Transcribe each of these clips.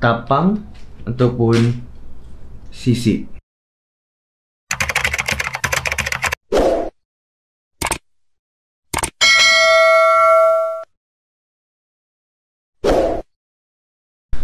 ketapang ataupun sisik.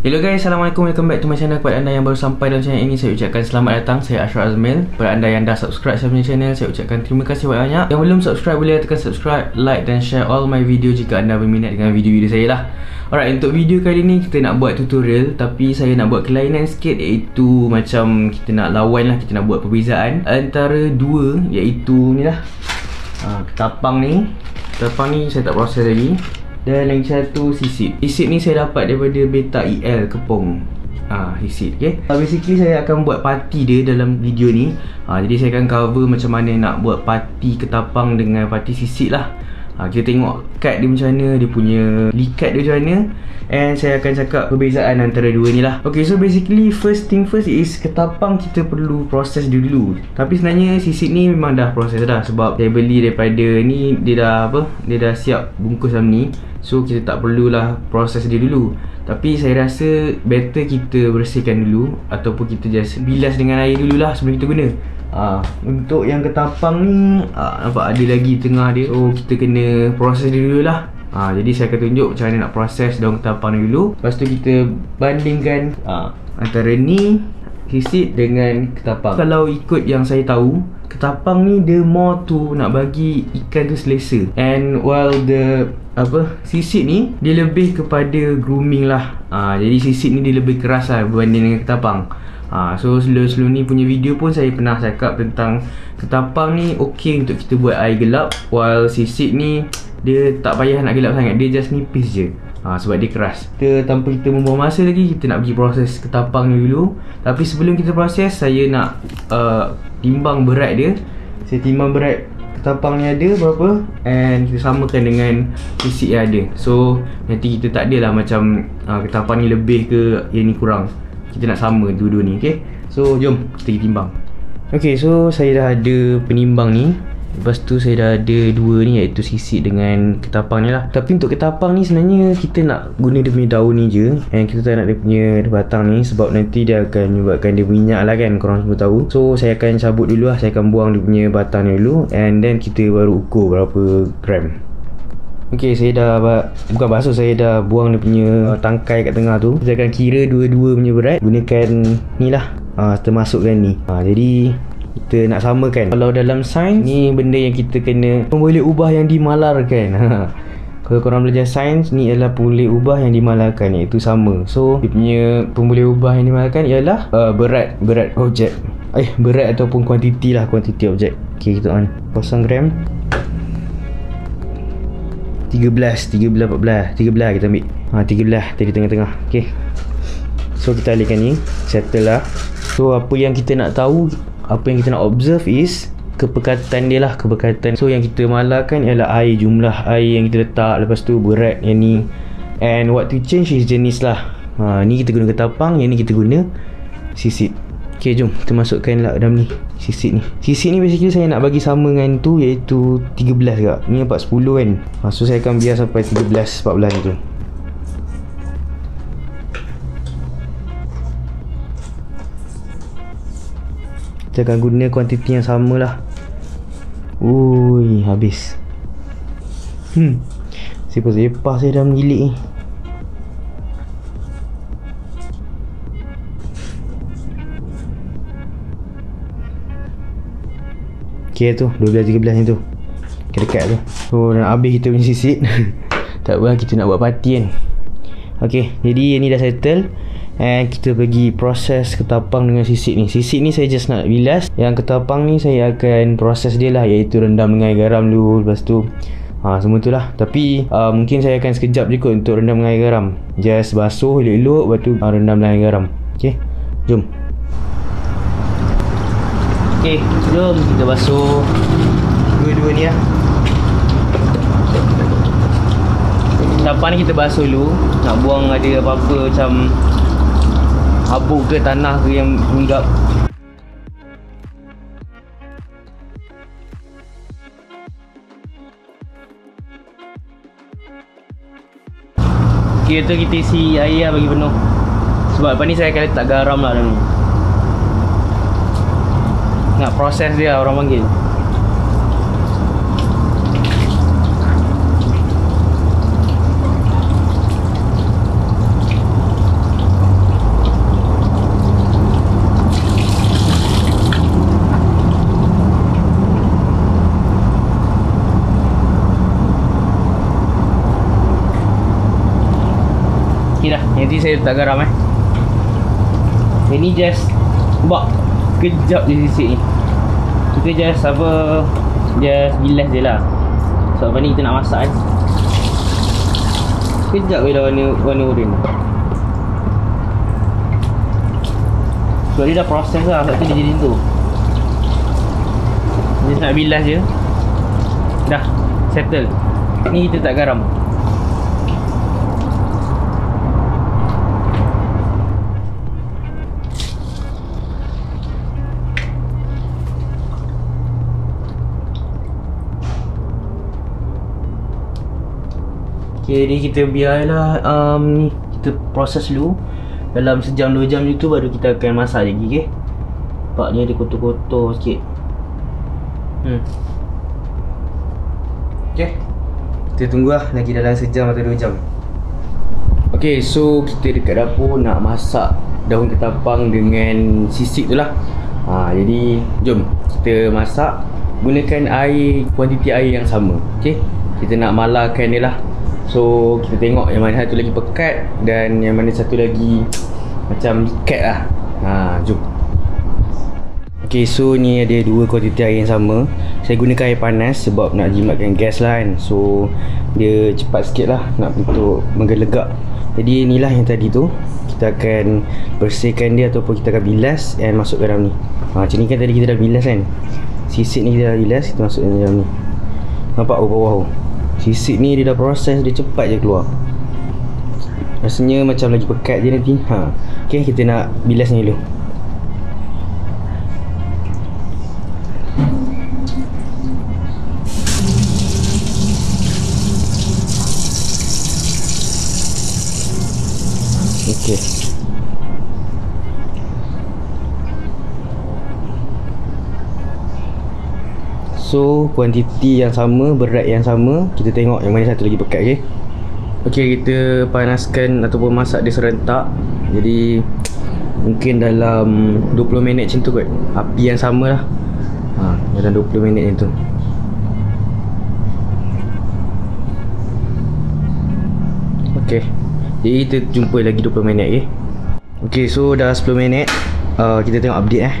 Hello guys, Assalamualaikum, welcome back to my channel. Kepada anda yang baru sampai dalam channel ini, saya ucapkan selamat datang. Saya Ashraf Azmil. Kepada anda yang dah subscribe saya punya channel, saya ucapkan terima kasih banyak. Yang belum subscribe, boleh tekan subscribe, like dan share all my video jika anda berminat dengan video-video saya lah. Alright, untuk video kali ni kita nak buat tutorial, tapi saya nak buat kelainan sikit, iaitu macam kita nak lawan lah, kita nak buat perbezaan antara dua, iaitu ni lah, ketapang ni. Ketapang ni saya tak proses lagi. Dan lagi satu sisik. Sisik ni saya dapat daripada Beta EL Kepong. Sisik, okay. Basically saya akan buat parti dia dalam video ni. Jadi saya akan cover macam mana nak buat parti ketapang dengan parti sisik lah. Kita tengok cut dia macam mana, dia punya likat dia macam mana, and saya akan cakap perbezaan antara dua ni lah. Okay, so basically first thing first is ketapang kita perlu proses dulu. Tapi sebenarnya sisik ni memang dah proses dah, sebab saya beli daripada ni, dia dah siap bungkus dalam ni. So kita tak perlulah proses dia dulu. Tapi saya rasa better kita bersihkan dulu, ataupun kita just bilas dengan air dululah sebelum kita guna. Untuk yang ketapang ni, nampak ada lagi tengah dia. So kita kena proses dia dululah. Jadi saya akan tunjuk macam mana nak proses daun ketapang ni dulu. Lepas tu kita bandingkan antara ni, sisik dengan ketapang. Kalau ikut yang saya tahu, ketapang ni dia more to nak bagi ikan tu selesa. And while the sisik ni dia lebih kepada grooming lah. Jadi sisik ni dia lebih keras lah berbanding dengan ketapang. So sebelum ni punya video pun saya pernah cakap tentang ketapang ni okey untuk kita buat air gelap, while sisik ni dia tak payah nak gelap sangat, dia just nipis je. Sebab dia keras. Tanpa kita membuang masa lagi, kita nak pergi proses ketapang ni dulu. Tapi sebelum kita proses, saya nak timbang berat dia. Saya timbang berat ketapang ni ada berapa, and kita samakan dengan sisik yang ada. So nanti kita tak adalah macam ketapang ni lebih ke yang ni kurang. Kita nak sama dua-dua ni, okay? So jom kita pergi timbang. Okay, so saya dah ada penimbang ni. Lepas tu saya dah ada dua ni, iaitu sisik dengan ketapang ni lah. Tapi untuk ketapang ni sebenarnya kita nak guna dia punya daun ni je, and kita tak nak dia punya batang ni, sebab nanti dia akan menyebabkan dia minyak lah kan, korang semua tahu. So saya akan cabut dulu lah, saya akan buang dia punya batang ni dulu, and then kita baru ukur berapa gram. Okay, saya dah bukan basuh, saya dah buang dia punya tangkai kat tengah tu. Kita akan kira dua-dua punya berat, gunakan ni lah, termasukkan ni. Jadi kita nak samakan. Kalau dalam sains ni, benda yang kita kena pemboleh ubah yang dimalarkan. Kalau korang belajar sains, ni adalah pemboleh ubah yang dimalarkan, iaitu sama. So dia punya pemboleh ubah yang dimalarkan ialah berat objek. Berat ataupun kuantiti lah, kuantiti objek. Okay, kita on 0 gram, 13, 14 kita ambil. 13 tadi tengah-tengah. Okay, so kita alihkan ni, settle lah. So apa yang kita nak tahu, apa yang kita nak observe is kepekatan dia lah, kepekatan. So yang kita malarkan ialah air, jumlah air yang kita letak. Lepas tu berat yang ni, and what to change is jenis lah. Ni kita guna ketapang, yang ni kita guna sisik. Okay, jom kita masukkan lah dalam ni, sisik ni. Sisik ni basically saya nak bagi sama dengan tu, iaitu 13 kak. Ni nampak 10 kan. So saya akan biar sampai 13, 14 tu. Kita akan guna kuantiti yang sama lah. Ui, habis. Sepah-sepah saya dah mengilik ni. Okay tu, 12-13 ni tu, dekat tu. So dah habis kita punya sisik. Tak apa, kita nak buat parti kan. Okay, jadi yang ni dah settle, and kita pergi proses ketapang dengan sisik ni. Sisik ni saya just nak bilas. Yang ketapang ni saya akan proses dia lah, iaitu rendam dengan air garam dulu. Lepas tu semua tu lah. Tapi mungkin saya akan sekejap je kot untuk rendam dengan air garam. Just basuh elok-elok, lepas tu rendam dengan air garam. Okay, jom. Okay, jom kita basuh dua-dua ni lah. Ketapang ni kita basuh dulu. Nak buang ada apa-apa macam habuk ke tanah ke yang menggap. Okay, tu kita isi air lah bagi penuh. Sebab lepas ni saya akan letak garam lah dalam ni. Nak proses dia orang panggil. Okay dah, nanti saya letak garam Ini just buat kejap je sisik ni. Kita just just bilas je lah. Sebab lepas ni kita nak masak Kejap je dah warna oren. Sebab dia dah proses lah, sebab tu dia jadi tu. Just nak bilas je. Dah, settle. Ni kita tak garam. Okay, ni kita biarlah ni kita proses dulu. Dalam sejam 2 jam tu baru kita akan masak lagi, okay? Nampak ni ada kotor-kotor sikit. Okay, kita tunggulah lagi dalam sejam atau 2 jam. Okay, so kita dekat dapur nak masak daun ketapang dengan sisik tu lah. Jadi jom kita masak. Gunakan air, kuantiti air yang sama. Okay, kita nak malakan dia lah. So kita tengok yang mana satu lagi pekat dan yang mana satu lagi macam ikat lah. Jom. Okay, so ni ada 2 kuantiti air yang sama. Saya gunakan air panas sebab nak jimatkan gas lah kan. So dia cepat sikit lah nak bentuk menggelegak. Jadi inilah yang tadi tu. Kita akan bersihkan dia ataupun kita akan bilas dan masuk ke dalam ni. Macam ni kan tadi kita dah bilas kan. Sisik ni kita dah bilas, kita masuk dalam ni. Nampak bawah-bawah. Sisik ni dia dah proses, dia cepat je keluar. Rasanya macam lagi pekat je nanti. Okay, kita nak bilas ni dulu. Okay. So kuantiti yang sama, berat yang sama. Kita tengok yang mana satu lagi pekat, okay? Okay, kita panaskan ataupun masak dia serentak. Jadi mungkin dalam 20 minit macam tu kot. Api yang sama lah. Dalam 20 minit macam tu. Okay, jadi kita jumpa lagi 20 minit, okay? Okay, so dah 10 minit. Kita tengok update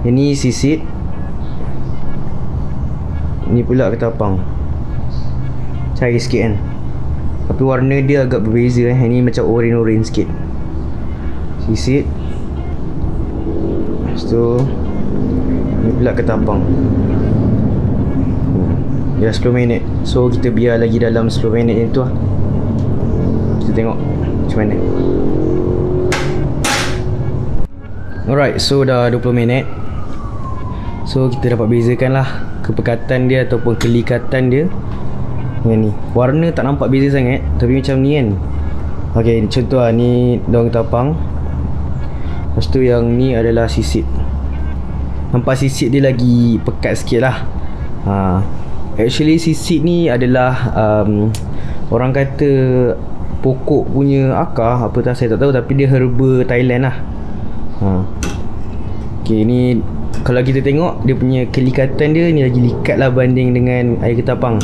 Ini sisik. Ni pula ketapang. Cair sikit kan. Tapi warna dia agak berbeza Ini macam oren-oren sikit. Sisik. Lepas tu ni pula ketapang. Dah 10 minit. So kita biar lagi dalam 10 minit macam tu lah. Kita tengok macam mana. Alright, so dah 20 minit. So kita dapat bezakan lah kepekatan dia ataupun kelikatan dia dengan ni. Warna tak nampak beza sangat, tapi macam ni kan. Okay, contoh lah, ni daun ketapang. Lepas tu yang ni adalah sisik. Nampak sisik dia lagi pekat sikit lah. Actually sisik ni adalah orang kata pokok punya akar, apa tak saya tak tahu, tapi dia herba Thailand lah. Okay, ni kalau kita tengok dia punya kelikatan dia ni lagi likat lah banding dengan air ketapang.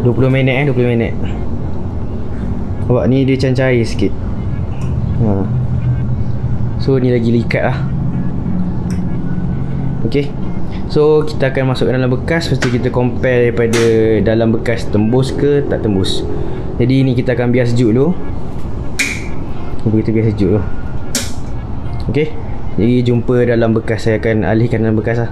20 minit 20 minit. Nampak ni dia macam cair sikit. So ni lagi likat lah. Okay, so kita akan masukkan dalam bekas. Lepas tu kita compare daripada dalam bekas tembus ke tak tembus. Jadi ni kita akan biar sejuk dulu. Kita biar sejuk dulu. Okay, jadi jumpa dalam bekas. Saya akan alihkan dalam bekas lah.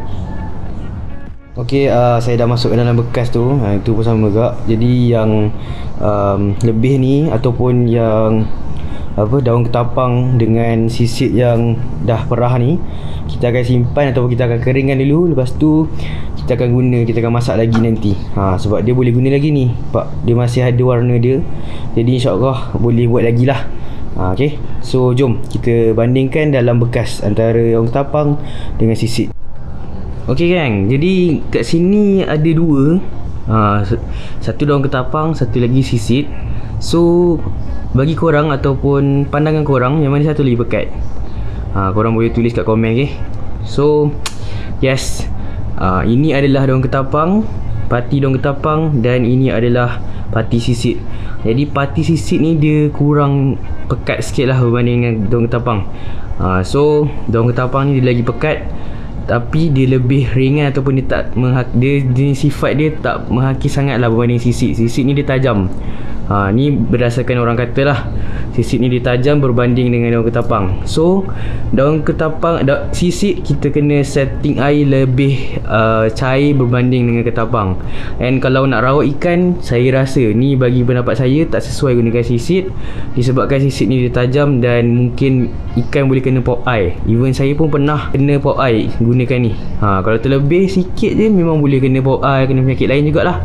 Okay, saya dah masuk dalam bekas tu. Itu pun sama juga. Jadi yang lebih ni ataupun yang daun ketapang dengan sisik yang dah perah ni, kita akan simpan ataupun kita akan keringkan dulu. Lepas tu kita akan guna, kita akan masak lagi nanti. Sebab dia boleh guna lagi ni. Nampak? Dia masih ada warna dia. Jadi insyaAllah boleh buat lagi lah Okay, so jom kita bandingkan dalam bekas antara daun ketapang dengan sisit. Okay gang, jadi kat sini ada dua, satu daun ketapang, satu lagi sisit. So bagi korang ataupun pandangan korang, yang mana satu lagi pekat? Korang boleh tulis kat komen, okay? So yes, ini adalah daun ketapang, parti daun ketapang, dan ini adalah parti sisit. Jadi parti sisit ni dia kurang pekat sikit lah berbanding dengan daun ketapang. So daun ketapang ni dia lagi pekat, tapi dia lebih ringan ataupun dia sifat dia tak menghaki sangat lah berbanding sisit. Sisit ni dia tajam. Ni berdasarkan orang kata lah, sisit ni dia tajam berbanding dengan daun ketapang. So daun ketapang, sisit kita kena setting air lebih cair berbanding dengan ketapang. And kalau nak rawat ikan, saya rasa ni bagi pendapat saya tak sesuai gunakan sisit, disebabkan sisit ni dia tajam dan mungkin ikan boleh kena pop eye. Even saya pun pernah kena pop eye gunakan ni. Kalau terlebih sikit je memang boleh kena pop eye, kena penyakit lain jugalah.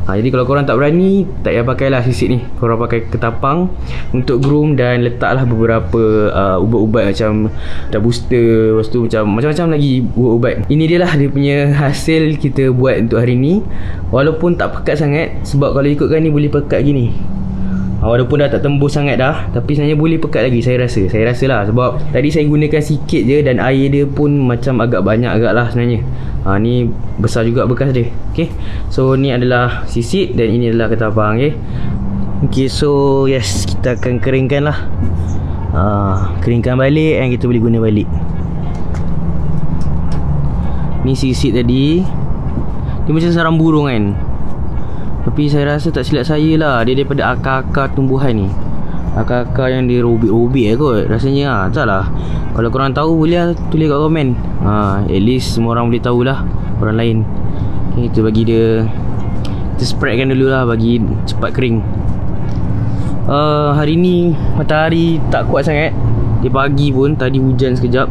Jadi kalau korang tak berani, tak payah pakailah sisit ni. Korang pakai ketapang untuk groom dan letaklah beberapa ubat-ubat macam booster, lepas tu macam-macam lagi ubat-ubat. Ini dia lah dia punya hasil kita buat untuk hari ni. Walaupun tak pekat sangat, sebab kalau ikutkan ni boleh pekat gini. Walaupun dah tak tembus sangat dah, tapi sebenarnya boleh pekat lagi, saya rasa lah. Sebab tadi saya gunakan sikit je dan air dia pun macam agak banyak agak lah sebenarnya. Ni besar juga bekas dia. Okay, so ni adalah sisit dan ini adalah ketapang. Okay, so yes, kita akan keringkan lah. Keringkan balik dan kita boleh guna balik. Ni sisit tadi, dia macam sarang burung kan, tapi saya rasa tak silap saya lah, dia daripada akar-akar tumbuhan ni. Akar-akar yang dia robek-robek kot rasanya. Tak lah, kalau korang tahu boleh lah tulis kat komen. At least semua orang boleh tahulah, orang lain. Okay, kita bagi dia, kita spreadkan dulu lah bagi cepat kering. Hari ni matahari tak kuat sangat. Dia pagi pun tadi hujan sekejap.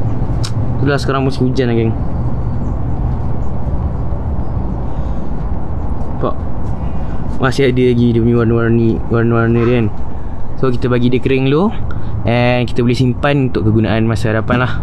Itulah sekarang musim hujan lah geng. Nampak? Masih ada lagi dia punya warna-warna dia kan. So kita bagi dia kering dulu, and kita boleh simpan untuk kegunaan masa hadapan lah.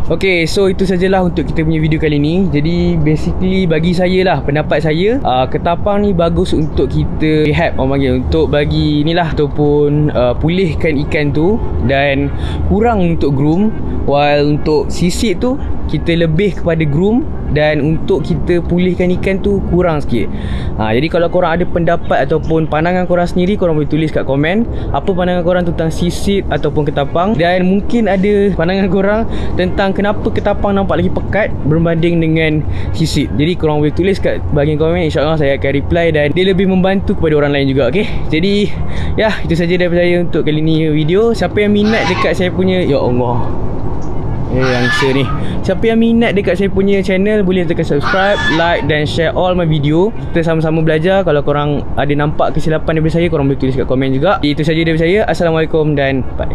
Okay, so itu sajalah untuk kita punya video kali ni. Jadi basically bagi saya lah, pendapat saya, ketapang ni bagus untuk kita rehab, orang panggil, untuk bagi ni lah, ataupun pulihkan ikan tu, dan kurang untuk groom. While untuk sisit tu kita lebih kepada groom, dan untuk kita pulihkan ikan tu kurang sikit. Jadi kalau korang ada pendapat ataupun pandangan korang sendiri, korang boleh tulis kat komen apa pandangan korang tentang sisit ataupun ketapang. Dan mungkin ada pandangan korang tentang kenapa ketapang nampak lagi pekat berbanding dengan sisit. Jadi korang boleh tulis kat bahagian komen, InsyaAllah saya akan reply dan dia lebih membantu kepada orang lain juga. Okay, jadi ya, itu saja daripada saya untuk kali ni video. Siapa yang minat dekat saya punya, ya Allah, answer ni, siapa yang minat dekat saya punya channel, boleh tekan subscribe, like dan share all my video. Kita sama-sama belajar. Kalau korang ada nampak kesilapan daripada saya, korang boleh tulis kat komen juga. Itu saja daripada saya. Assalamualaikum dan bye.